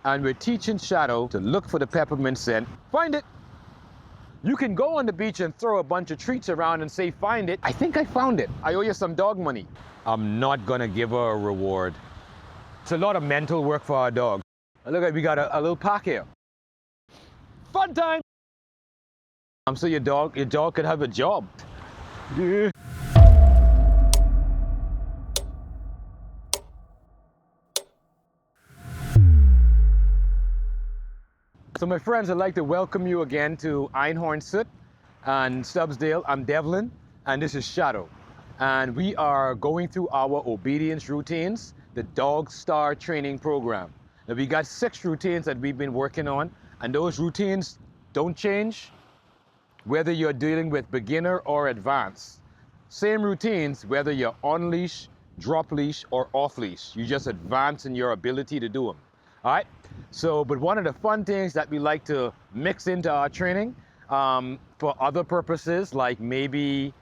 and we're teaching Shadow to look for the peppermint scent. Find it. You can go on the beach and throw a bunch of treats around and say, find it. I think I found it. I owe you some dog money. I'm not gonna give her a reward. It's a lot of mental work for our dog. Look at, we got a little pack here. Fun time. So your dog could have a job. Yeah. So my friends, I'd like to welcome you again to Einhorn Soot and Stubbsdale. I'm Devlin, and this is Shadow. And we are going through our obedience routines, the Dog Star Training Program. Now we got 6 routines that we've been working on, and those routines don't change whether you're dealing with beginner or advanced. Same routines, whether you're on leash, drop leash, or off leash. You just advance in your ability to do them. All right? So, but one of the fun things that we like to mix into our training for other purposes, like maybe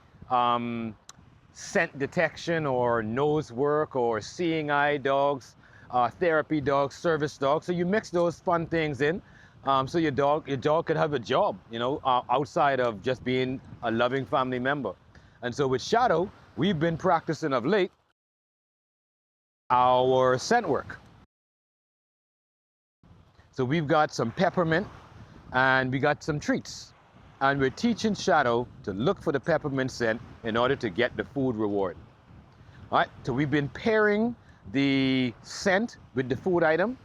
scent detection or nose work or seeing eye dogs, therapy dogs, service dogs. So you mix those fun things in so your dog could have a job, you know, outside of just being a loving family member. And so with Shadow, we've been practicing of late our scent work. So we've got some peppermint and we got some treats. And we're teaching Shadow to look for the peppermint scent in order to get the food reward. All right, so we've been pairing the scent with the food item,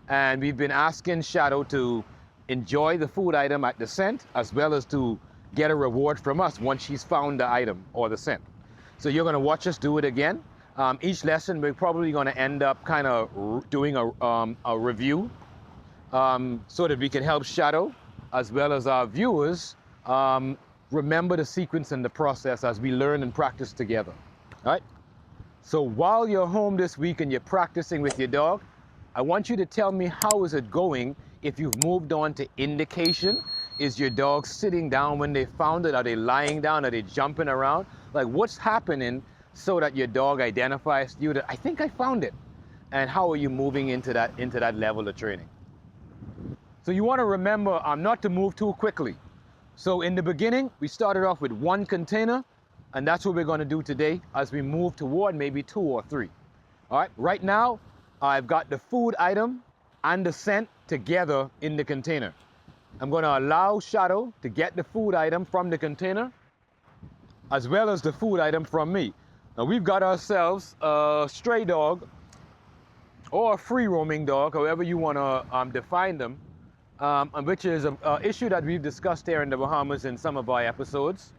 and we've been asking Shadow to enjoy the food item at the scent, as well as to get a reward from us once she's found the item or the scent. So you're gonna watch us do it again. Each lesson, we're probably gonna end up kind of doing a review so that we can help Shadow, as well as our viewers, remember the sequence and the process as we learn and practice together. All right? So while you're home this week and you're practicing with your dog, I want you to tell me how is it going if you've moved on to indication. Is your dog sitting down when they found it? Are they lying down? Are they jumping around? Like, what's happening so that your dog identifies you that I think I found it? And how are you moving into that level of training? So you want to remember not to move too quickly. So in the beginning, we started off with 1 container, and that's what we're going to do today as we move toward maybe 2 or 3. All right, right now, I've got the food item and the scent together in the container. I'm going to allow Shadow to get the food item from the container, as well as the food item from me. Now we've got ourselves a stray dog or a free roaming dog, however you want to define them. Which is an issue that we've discussed here in the Bahamas in some of our episodes.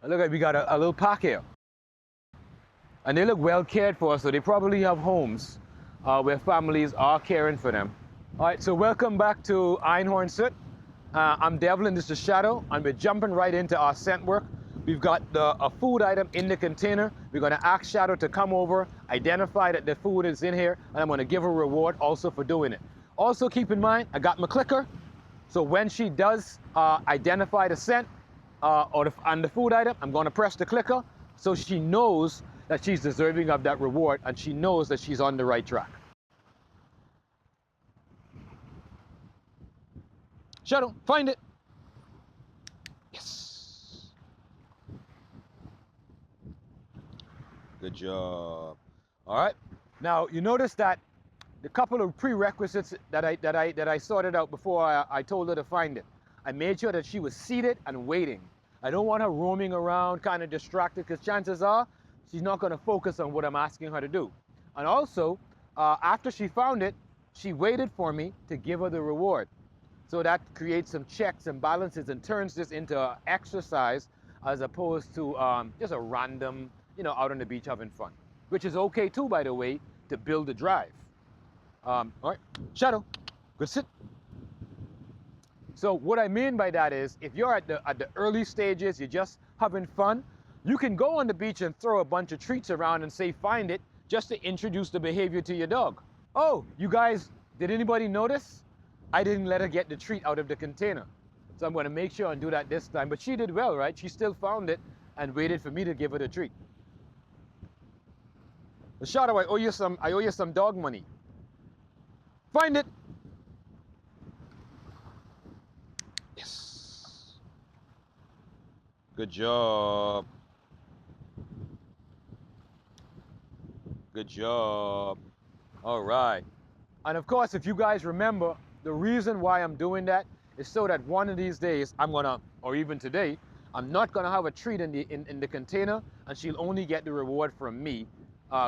Look at, we got a little pack here. And they look well cared for, so they probably have homes where families are caring for them. All right, so welcome back to Einhorn Soot. I'm Devlin, this is Shadow, and we're jumping right into our scent work. We've got a food item in the container. We're gonna ask Shadow to come over, identify that the food is in here, and I'm gonna give her a reward also for doing it. Also keep in mind, I got my clicker, so when she does identify the scent and the food item, I'm gonna press the clicker so she knows that she's deserving of that reward and she knows that she's on the right track. Shadow, find it. Yes. Good job. All right, now you notice that the couple of prerequisites that I sorted out before I told her to find it. I made sure that she was seated and waiting. I don't want her roaming around, kind of distracted, because chances are she's not going to focus on what I'm asking her to do. And also, after she found it, she waited for me to give her the reward. So that creates some checks and balances and turns this into an exercise as opposed to just a random, you know, out on the beach having fun, which is okay too, by the way, to build the drive. All right, Shadow, good sit. So what I mean by that is, if you're at the early stages, you're just having fun, you can go on the beach and throw a bunch of treats around and say, find it, just to introduce the behavior to your dog. Oh, you guys, did anybody notice? I didn't let her get the treat out of the container. So I'm gonna make sure and do that this time. But she did well, right? She still found it and waited for me to give her the treat. Shadow, I owe you some dog money. Find it. Good job. Good job. All right. And of course, if you guys remember, the reason why I'm doing that is so that one of these days I'm gonna, or even today, I'm not gonna have a treat in the container, and she'll only get the reward from me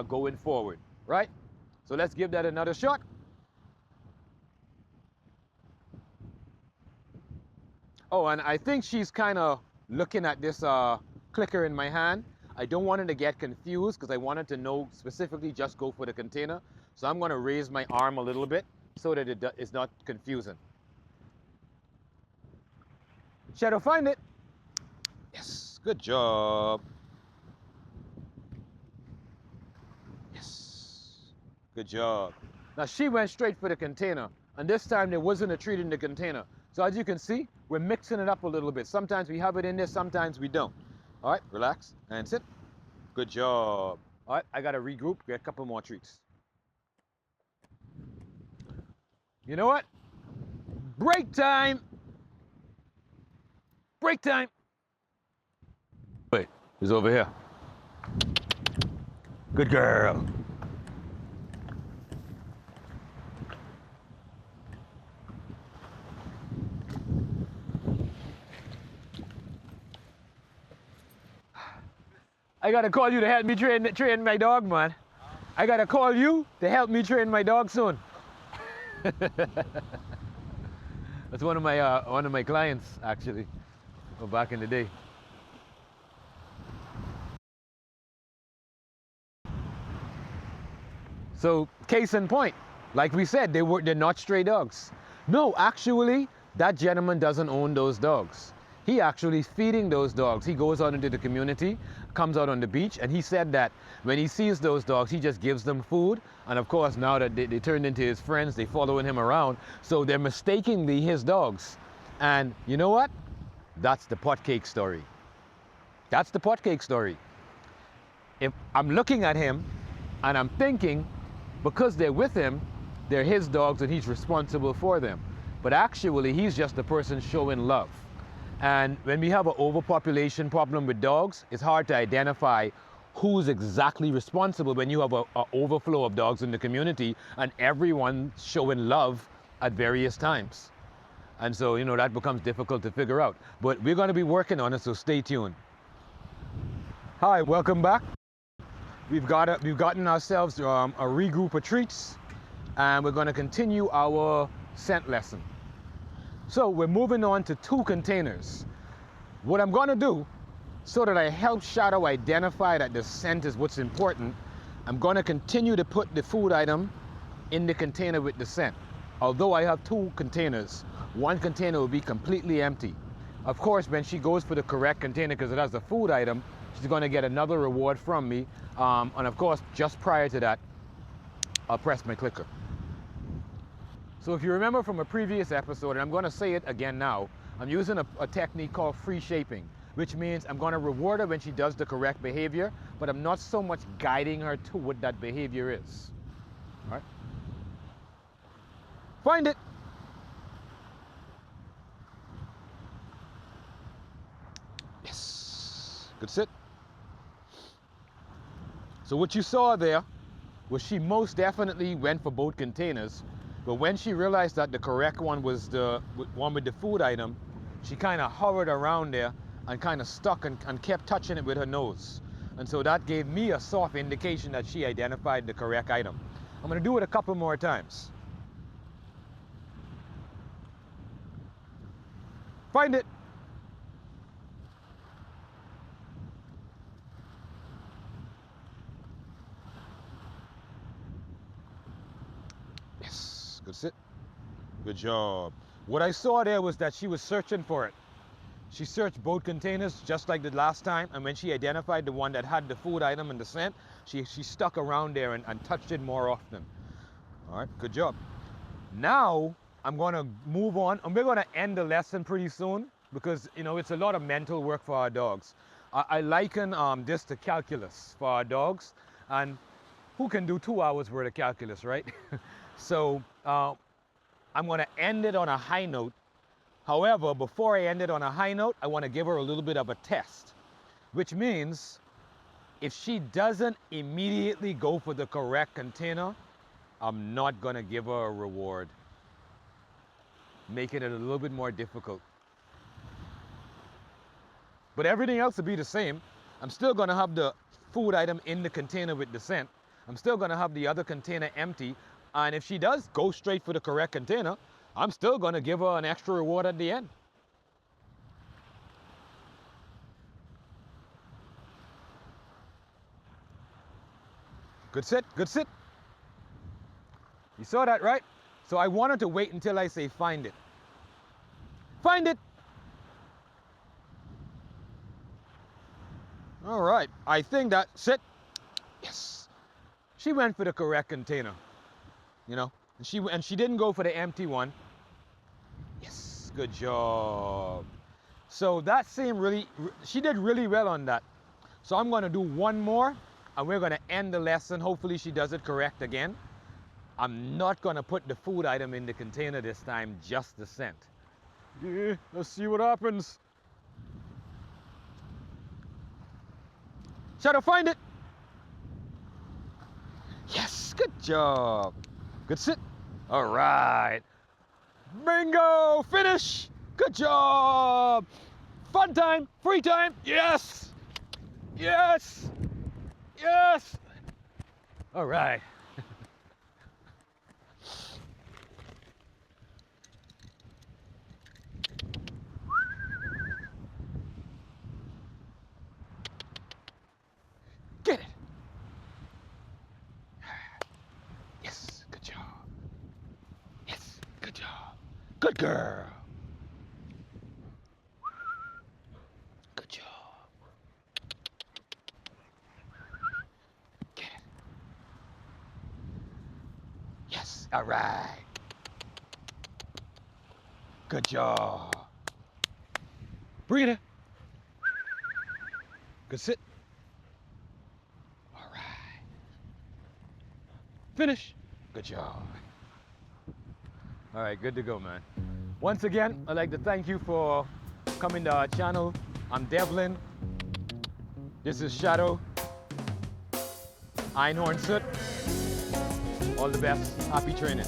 going forward, right? So let's give that another shot. Oh, and I think she's kind of looking at this clicker in my hand. I don't want her to get confused because I wanted to know specifically just go for the container. So I'm going to raise my arm a little bit so that it's not confusing. Shadow, find it. Yes, good job. Yes, good job. Now she went straight for the container, and this time there wasn't a treat in the container. So as you can see, we're mixing it up a little bit. Sometimes we have it in there, sometimes we don't. All right, relax and sit. Good job. All right, I got to regroup, get a couple more treats. You know what? Break time. Break time. Wait, it's over here. Good girl. I gotta call you to help me train my dog, man. I gotta call you to help me train my dog soon. That's one of my clients actually, back in the day. So case in point, like we said, they're not stray dogs. No, actually, that gentleman doesn't own those dogs. He actually feeding those dogs. He goes out into the community, comes out on the beach, and he said that when he sees those dogs, he just gives them food. And of course, now that they turned into his friends, they following him around. So they're mistakenly his dogs. And you know what? That's the pot cake story. That's the pot cake story. If I'm looking at him and I'm thinking, because they're with him, they're his dogs and he's responsible for them. But actually, he's just the person showing love. And when we have an overpopulation problem with dogs, it's hard to identify who's exactly responsible when you have an overflow of dogs in the community and everyone showing love at various times. And so, you know, that becomes difficult to figure out. But we're going to be working on it, so stay tuned. Hi, welcome back. We've gotten ourselves a regroup of treats, and we're going to continue our scent lesson. So we're moving on to 2 containers. What I'm going to do, so that I help Shadow identify that the scent is what's important, I'm going to continue to put the food item in the container with the scent. Although I have 2 containers, one container will be completely empty. Of course, when she goes for the correct container, because it has the food item, she's going to get another reward from me. And of course, just prior to that, I'll press my clicker. So if you remember from a previous episode, and I'm going to say it again now, I'm using a technique called free shaping, which means I'm going to reward her when she does the correct behavior, but I'm not so much guiding her to what that behavior is. All right? Find it. Yes. Good sit. So what you saw there was she most definitely went for both containers, but when she realized that the correct one was the one with the food item, she kind of hovered around there and kind of stuck and kept touching it with her nose. And so that gave me a soft indication that she identified the correct item. I'm going to do it a couple more times. Find it. Yes, good sit. Good job. What I saw there was that she was searching for it. She searched both containers just like the last time, and when she identified the one that had the food item and the scent, she stuck around there and touched it more often. All right, good job. Now I'm going to move on, and we're going to end the lesson pretty soon because, you know, it's a lot of mental work for our dogs. I liken this to calculus for our dogs, and who can do 2 hours worth of calculus, right? So I'm going to end it on a high note However, before I end it on a high note, I want to give her a little bit of a test, which means if she doesn't immediately go for the correct container, I'm not going to give her a reward, making it a little bit more difficult. But everything else will be the same. I'm still going to have the food item in the container with the scent. I'm still going to have the other container empty. And if she does go straight for the correct container, I'm still going to give her an extra reward at the end. Good sit, good sit. You saw that, right? So I wanted to wait until I say find it. Find it! All right, I think that's it. Yes. She went for the correct container, you know, and she didn't go for the empty one. Yes, good job. So that she did really well on that. So I'm going to do one more, and we're going to end the lesson. Hopefully she does it correct again. I'm not going to put the food item in the container this time, just the scent. Yeah, let's see what happens. Shadow, find it. Yes, good job. Good sit. All right. Bingo, finish. Good job. Fun time, free time. Yes. Yes. Yes. All right. Get it. Yes, good job. Yes, good job. Good girl. Good job. Get it. Yes, all right. Good job. Breathe it. Good sit. Finish. Good job. All right, good to go, man. Once again, I'd like to thank you for coming to our channel. I'm Devlin. This is Shadow. Einhorn Soot. All the best. Happy training.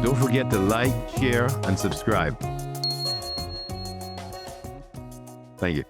Don't forget to like, share, and subscribe. Thank you.